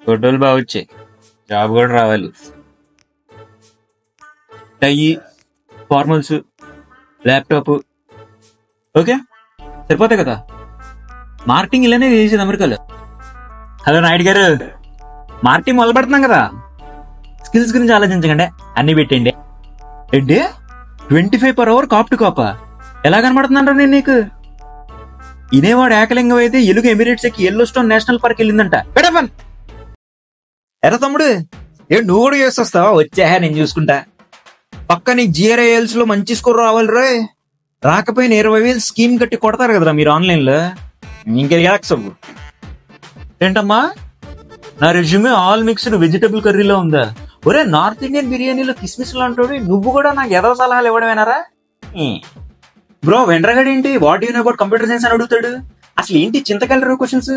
ఫోటోలు బాగా వచ్చాయి, జాబ్ కూడా రావాలి. టై, ఫార్మల్స్, ల్యాప్టాప్, ఓకే సరిపోతాయి కదా. మార్కెటింగ్ ఇలానే చేసేది అమెరికాలో. హలో నాయుడు గారు, మార్కెటింగ్ మొదలు పెడుతున్నాం కదా, స్కిల్స్ గురించి ఆలోచించకండి, అన్ని పెట్టండి. ఏంటి 25 per hour కాప్ టు కాపా? ఎలా కనబడుతున్నాను నేను నీకు? ఇనేవాడు ఏకలింగం అయితే ఎలుగు ఎమిరేట్స్ ఎక్కి ఎల్లోస్టోన్ నేషనల్ పార్క్ వెళ్ళిందంట. పెడపన్ ఎరా తమ్ముడు, నువ్వు కూడా చేస్తావా? వచ్చా, నేను చూసుకుంటా. పక్క నీ జిఆర్ఐఎల్స్ లో మంచి స్కోర్ రావాలి రోయ్. రాకపోయిన 20,000 స్కీమ్ కట్టి కొడతారు కదరా మీరు ఆన్లైన్ లో. ఇంకా రిలాక్స్ అవ్వు. ఏంటమ్మా, నా రెజ్యూమే ఆల్ మిక్స్డ్ వెజిటబుల్ కర్రీలో ఉందా? ఒరే, నార్త్ ఇండియన్ బిర్యానీలో కిస్మిస్ లాంటి నువ్వు కూడా నాకు ఏదో సలహాలు ఇవ్వడమేనారా? బ్రో వెండ్రగడ్ ఏంటి what you know about computer science అని అడుగుతాడు. అసలు ఏంటి చింతకాయల క్వశ్చన్స్?